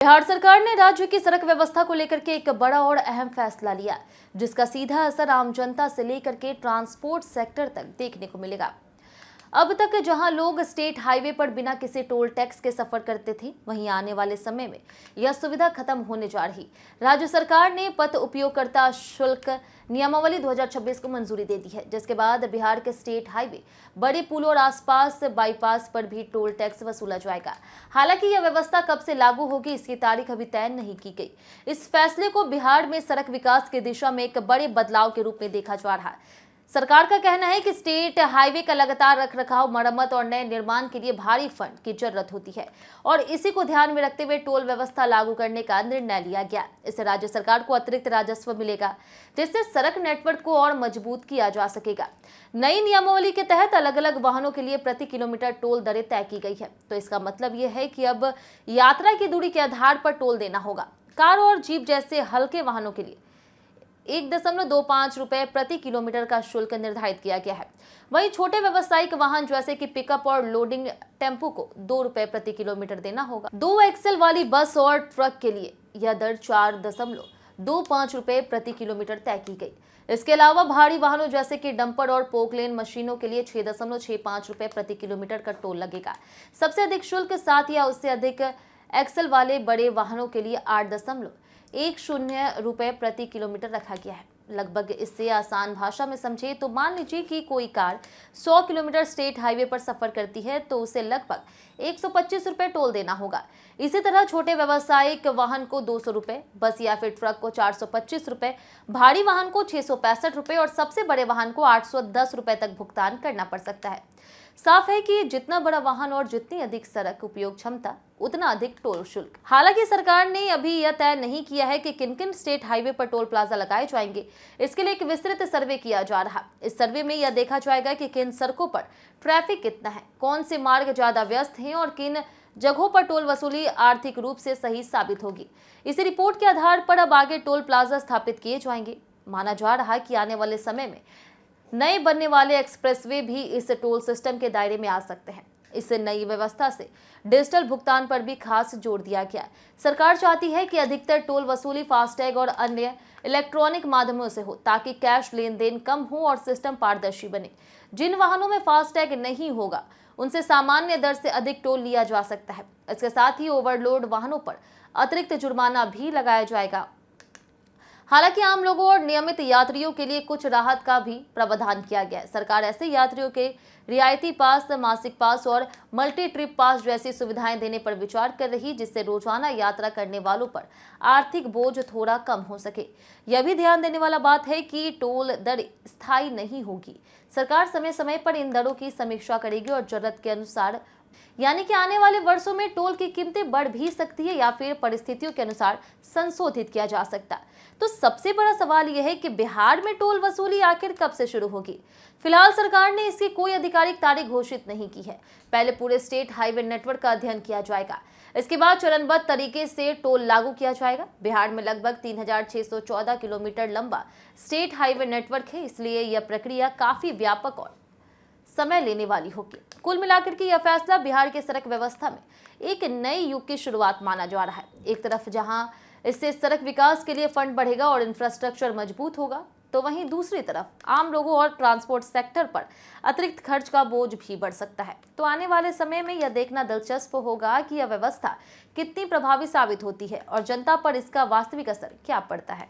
बिहार सरकार ने राज्य की सड़क व्यवस्था को लेकर के एक बड़ा और अहम फैसला लिया, जिसका सीधा असर आम जनता से लेकर के ट्रांसपोर्ट सेक्टर तक देखने को मिलेगा। अब तक जहां लोग स्टेट हाईवे पर बिना किसी टोल टैक्स के सफर करते थे, वहीं आने वाले समय में यह सुविधा खत्म होने जा रही। राज्य सरकार ने पथ उपयोगकर्ता शुल्क नियमावली 2026 को मंजूरी दे दी है, जिसके बाद बिहार के स्टेट हाईवे, बड़े पुलों और आसपास बाईपास पर भी टोल टैक्स वसूला जाएगा। हालांकि यह व्यवस्था कब से लागू होगी, इसकी तारीख अभी तय नहीं की गई। इस फैसले को बिहार में सड़क विकास की दिशा में एक बड़े बदलाव के रूप में देखा जा रहा है। सरकार का कहना है कि स्टेट हाईवे का लगातार रखरखाव, मरम्मत और नए निर्माण के लिए भारी फंड की जरूरत होती है और इसी को ध्यान में रखते हुए टोल व्यवस्था लागू करने का निर्णय लिया गया। इससे राज्य सरकार को अतिरिक्त राजस्व मिलेगा, जिससे सड़क नेटवर्क को और मजबूत किया जा सकेगा। नई नियमावली के तहत अलग अलग वाहनों के लिए प्रति किलोमीटर टोल दरें तय की गई है। तो इसका मतलब यह है कि अब यात्रा की दूरी के आधार पर टोल देना होगा। कार और जीप जैसे हल्के वाहनों के लिए 1.25 रुपए प्रति किलोमीटर का शुल्क निर्धारित किया गया है। वहीं छोटे व्यावसायिक वाहन जैसे कि पिकअप और लोडिंग टेम्पो को 2 रुपए प्रति किलोमीटर देना होगा। 2 एक्सल वाली बस और ट्रक के लिए यह दर 4.25 रुपए प्रति किलोमीटर तय की गई। इसके अलावा भारी वाहनों जैसे कि डंपर और पोकलेन मशीनों के लिए 6.65 रुपए प्रति किलोमीटर का टोल लगेगा। सबसे अधिक शुल्क 7 या उससे अधिक एक्सल वाले बड़े वाहनों के लिए 8.10 रुपए प्रति किलोमीटर रखा गया है। लगभग इससे आसान भाषा में समझे तो मान लीजिए कि कोई कार 100 किलोमीटर स्टेट हाईवे पर सफर करती है तो उसे लगभग 125 रुपए टोल देना होगा। इसी तरह छोटे व्यावसायिक वाहन को 200 रुपए, बस या फिर ट्रक को 425 रुपए, भारी वाहन को 665 रुपए और सबसे बड़े वाहन को 810 रुपए तक भुगतान करना पड़ सकता है। साफ है कि जितना बड़ा वाहन और जितनी अधिक सड़क उपयोग क्षमता, उतना अधिक टोल शुल्क। हालांकि सरकार ने अभी यह तय नहीं किया है कि किन किन स्टेट हाईवे पर टोल प्लाजा लगाए जाएंगे। इसके लिए एक विस्तृत सर्वे किया जा रहा। इस सर्वे में यह देखा जाएगा कि किन सड़कों पर ट्रैफिक कितना है, कौन से मार्ग ज्यादा व्यस्त हैं और किन जगहों पर टोल वसूली आर्थिक रूप से सही साबित होगी। इसी रिपोर्ट के आधार पर अब आगे टोल प्लाजा स्थापित किए जाएंगे। माना जा रहा है कि आने वाले समय में नए बनने वाले एक्सप्रेसवे भी इस टोल सिस्टम के दायरे में आ सकते हैं। इस नई व्यवस्था से डिजिटल भुगतान पर भी खास जोर दिया गया। सरकार चाहती है कि अधिकतर टोल वसूली फास्टैग और अन्य इलेक्ट्रॉनिक माध्यमों से हो, ताकि कैश लेन देन कम हो और सिस्टम पारदर्शी बने। जिन वाहनों में फास्टैग नहीं होगा, उनसे सामान्य दर से अधिक टोल लिया जा सकता है। इसके साथ ही ओवरलोड वाहनों पर अतिरिक्त जुर्माना भी लगाया जाएगा। हालांकि आम लोगों और नियमित यात्रियों के लिए कुछ राहत का भी प्रावधान किया गया है। सरकार ऐसे यात्रियों के रियायती पास, मासिक पास और मल्टी ट्रिप पास जैसी सुविधाएं देने पर विचार कर रही, जिससे रोजाना यात्रा करने वालों पर आर्थिक बोझ थोड़ा कम हो सके। यह भी ध्यान देने वाला बात है कि टोल दर स्थायी नहीं होगी। सरकार समय समय पर इन दरों की समीक्षा करेगी और जरूरत के अनुसार, यानी कि आने वाले वर्षों में टोल की कीमतें बढ़ भी सकती है या फिर परिस्थितियों के अनुसार संशोधित किया जा सकता। तो सबसे बड़ा सवाल यह है कि बिहार में टोल वसूली आखिर कब से शुरू होगी। फिलहाल सरकार ने इसकी कोई आधिकारिक तारीख घोषित नहीं की है। पहले पूरे स्टेट हाईवे नेटवर्क का अध्ययन किया जाएगा। इसके बाद चरणबद्ध तरीके से टोल लागू किया जाएगा। बिहार में लगभग 3614 किलोमीटर लंबा स्टेट हाईवे नेटवर्क है, इसलिए यह प्रक्रिया काफी व्यापक और समय लेने वाली होगी। कुल मिलाकर के यह फैसला बिहार के सड़क व्यवस्था में एक नए युग की शुरुआत माना जा रहा है। एक तरफ जहां इससे सड़क विकास के लिए फंड बढ़ेगा और इंफ्रास्ट्रक्चर मजबूत होगा, तो वहीं दूसरी तरफ आम लोगों और ट्रांसपोर्ट सेक्टर पर अतिरिक्त खर्च का बोझ भी बढ़ सकता है। तो आने वाले समय में यह देखना दिलचस्प होगा कि यह व्यवस्था कितनी प्रभावी साबित होती है और जनता पर इसका वास्तविक असर क्या पड़ता है।